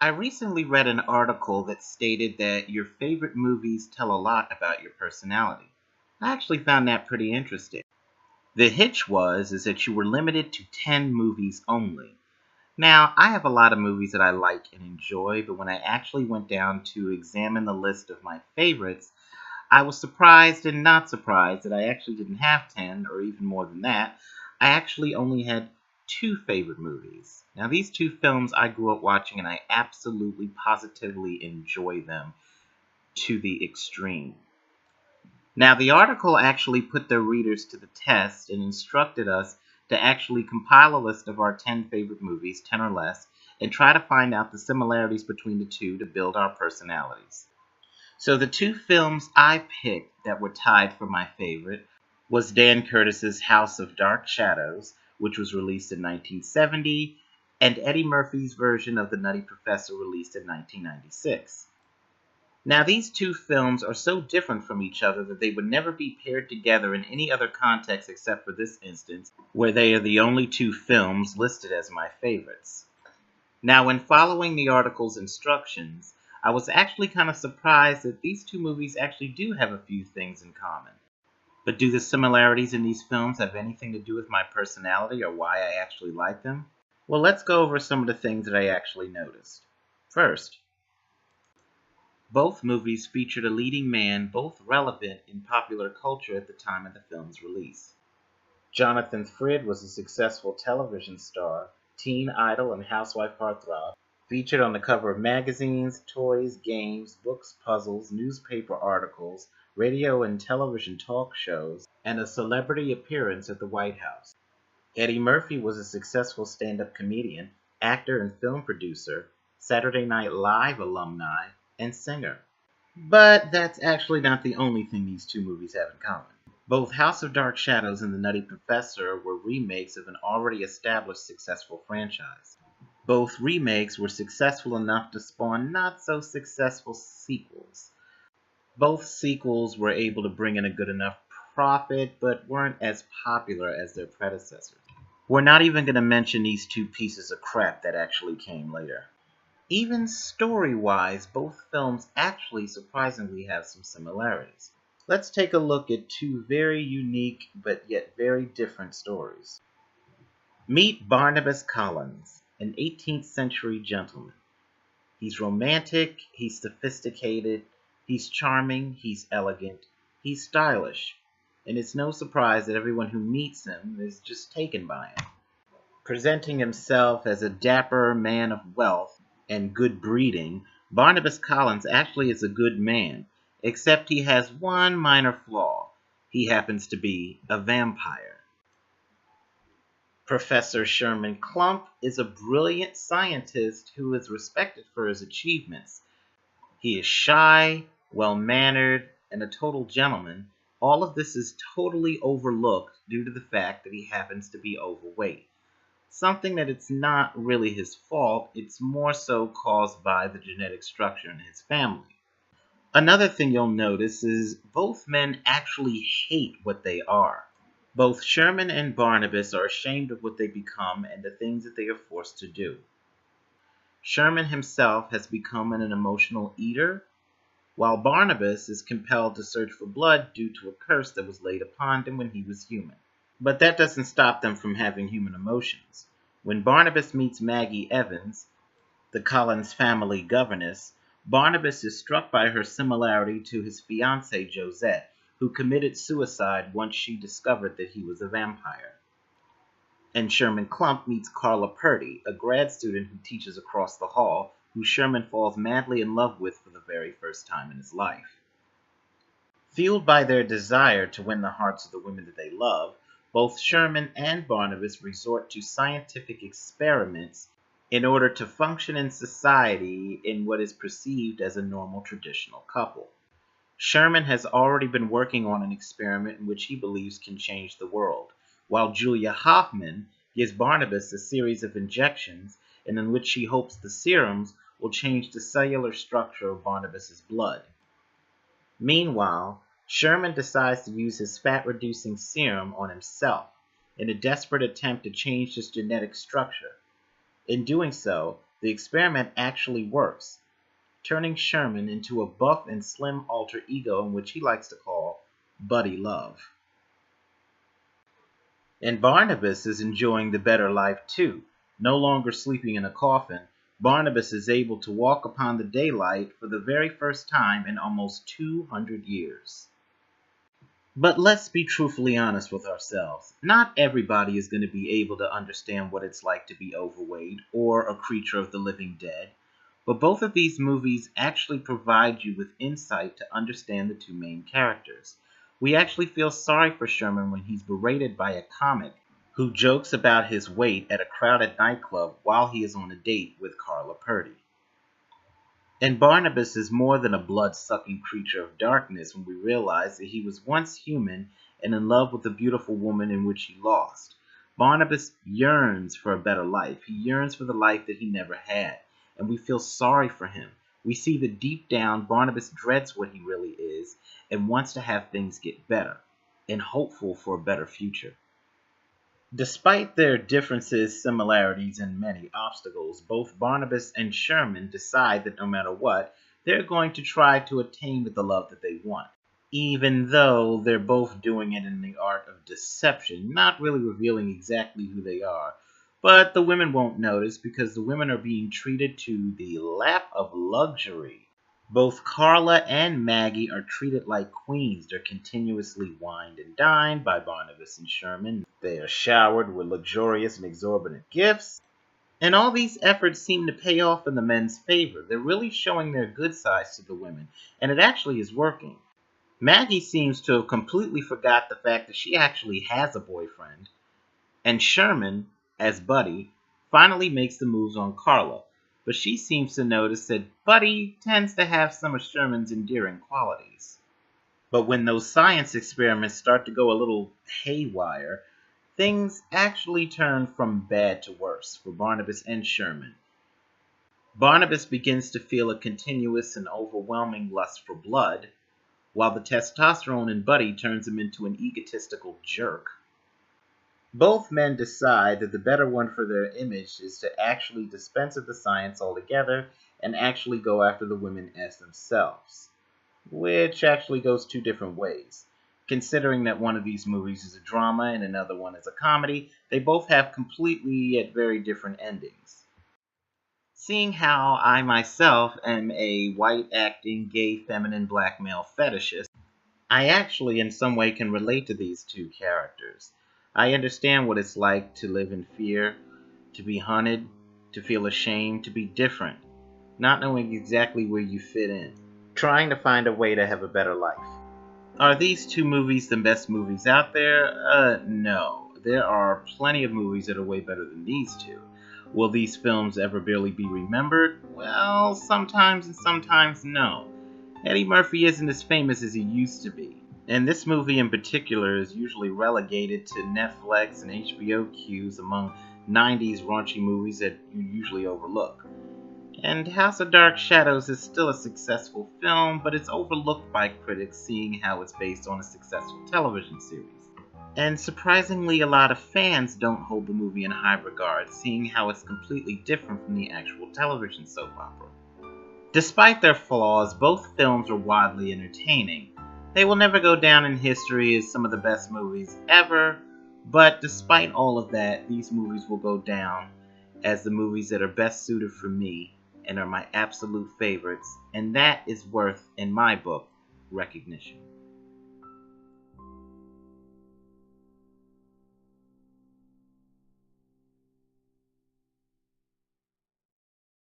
I recently read an article that stated that your favorite movies tell a lot about your personality. I actually found that pretty interesting. The hitch is that you were limited to 10 movies only. Now, I have a lot of movies that I like and enjoy, but when I actually went down to examine the list of my favorites, I was surprised and not surprised that I actually didn't have 10 or even more than that. I actually only had two favorite movies. Now, these two films I grew up watching and I absolutely positively enjoy them to the extreme. Now, the article actually put their readers to the test and instructed us to actually compile a list of our 10 favorite movies, 10 or less, and try to find out the similarities between the two to build our personalities. So the two films I picked that were tied for my favorite was Dan Curtis's House of Dark Shadows, which was released in 1970, and Eddie Murphy's version of The Nutty Professor, released in 1996. Now, these two films are so different from each other that they would never be paired together in any other context except for this instance, where they are the only two films listed as my favorites. Now, when following the article's instructions, I was actually kind of surprised that these two movies actually do have a few things in common. But do the similarities in these films have anything to do with my personality or why I actually like them? Well, let's go over some of the things that I actually noticed. First, both movies featured a leading man both relevant in popular culture at the time of the film's release. Jonathan Frid was a successful television star, teen idol, and housewife heartthrob, featured on the cover of magazines, toys, games, books, puzzles, newspaper articles, radio and television talk shows, and a celebrity appearance at the White House. Eddie Murphy was a successful stand-up comedian, actor and film producer, Saturday Night Live alumni, and singer. But that's actually not the only thing these two movies have in common. Both House of Dark Shadows and The Nutty Professor were remakes of an already established successful franchise. Both remakes were successful enough to spawn not so successful sequels. Both sequels were able to bring in a good enough profit, but weren't as popular as their predecessors. We're not even going to mention these two pieces of crap that actually came later. Even story-wise, both films actually surprisingly have some similarities. Let's take a look at two very unique but yet very different stories. Meet Barnabas Collins, an 18th century gentleman. He's romantic, he's sophisticated, he's charming, he's elegant, he's stylish, and it's no surprise that everyone who meets him is just taken by him. Presenting himself as a dapper man of wealth and good breeding, Barnabas Collins actually is a good man, except he has one minor flaw. He happens to be a vampire. Professor Sherman Klump is a brilliant scientist who is respected for his achievements. He is shy, well-mannered, and a total gentleman. All of this is totally overlooked due to the fact that he happens to be overweight. Something that it's not really his fault, it's more so caused by the genetic structure in his family. Another thing you'll notice is both men actually hate what they are. Both Sherman and Barnabas are ashamed of what they become and the things that they are forced to do. Sherman himself has become an emotional eater, while Barnabas is compelled to search for blood due to a curse that was laid upon him when he was human. But that doesn't stop them from having human emotions. When Barnabas meets Maggie Evans, the Collins family governess, Barnabas is struck by her similarity to his fiancée Josette, who committed suicide once she discovered that he was a vampire. And Sherman Klump meets Carla Purdy, a grad student who teaches across the hall, who Sherman falls madly in love with for the very first time in his life. Fueled by their desire to win the hearts of the women that they love, both Sherman and Barnabas resort to scientific experiments in order to function in society in what is perceived as a normal traditional couple. Sherman has already been working on an experiment in which he believes can change the world, while Julia Hoffman gives Barnabas a series of injections in which she hopes the serums will change the cellular structure of Barnabas's blood. Meanwhile, Sherman decides to use his fat-reducing serum on himself in a desperate attempt to change his genetic structure. In doing so, The experiment actually works, turning Sherman into a buff and slim alter ego in which he likes to call Buddy Love. And Barnabas is enjoying the better life too. No longer sleeping in a coffin, Barnabas is able to walk upon the daylight for the very first time in almost 200 years. But let's be truthfully honest with ourselves. Not everybody is going to be able to understand what it's like to be overweight or a creature of the living dead. But both of these movies actually provide you with insight to understand the two main characters. We actually feel sorry for Sherman when he's berated by a comic who jokes about his weight at a crowded nightclub while he is on a date with Carla Purdy. And Barnabas is more than a blood-sucking creature of darkness when we realize that he was once human and in love with the beautiful woman in which he lost. Barnabas yearns for a better life. He yearns for the life that he never had, and we feel sorry for him. We see that deep down, Barnabas dreads what he really is and wants to have things get better and hopeful for a better future. Despite their differences, similarities, and many obstacles, both Barnabas and Sherman decide that no matter what, they're going to try to attain the love that they want, even though they're both doing it in the art of deception, not really revealing exactly who they are. But the women won't notice because the women are being treated to the lap of luxury. Both Carla and Maggie are treated like queens. They're continuously wined and dined by Barnabas and Sherman. They are showered with luxurious and exorbitant gifts. And all these efforts seem to pay off in the men's favor. They're really showing their good sides to the women, and it actually is working. Maggie seems to have completely forgot the fact that she actually has a boyfriend. And Sherman, as Buddy, finally makes the moves on Carla. But she seems to notice that Buddy tends to have some of Sherman's endearing qualities. But when those science experiments start to go a little haywire, things actually turn from bad to worse for Barnabas and Sherman. Barnabas begins to feel a continuous and overwhelming lust for blood, while the testosterone in Buddy turns him into an egotistical jerk. Both men decide that the better one for their image is to actually dispense of the science altogether and actually go after the women as themselves, which actually goes two different ways. Considering that one of these movies is a drama and another one is a comedy, they both have completely yet very different endings. Seeing how I myself am a white acting gay feminine black male fetishist, I actually in some way can relate to these two characters. I understand what it's like to live in fear, to be hunted, to feel ashamed, to be different, not knowing exactly where you fit in, trying to find a way to have a better life. Are these two movies the best movies out there? No. There are plenty of movies that are way better than these two. Will these films ever barely be remembered? Well, sometimes and sometimes no. Eddie Murphy isn't as famous as he used to be. And this movie in particular is usually relegated to Netflix and HBO queues among 90s raunchy movies that you usually overlook. And House of Dark Shadows is still a successful film, but it's overlooked by critics seeing how it's based on a successful television series. And surprisingly, a lot of fans don't hold the movie in high regard, seeing how it's completely different from the actual television soap opera. Despite their flaws, both films are widely entertaining. They will never go down in history as some of the best movies ever, but despite all of that, these movies will go down as the movies that are best suited for me and are my absolute favorites, and that is worth, in my book, recognition.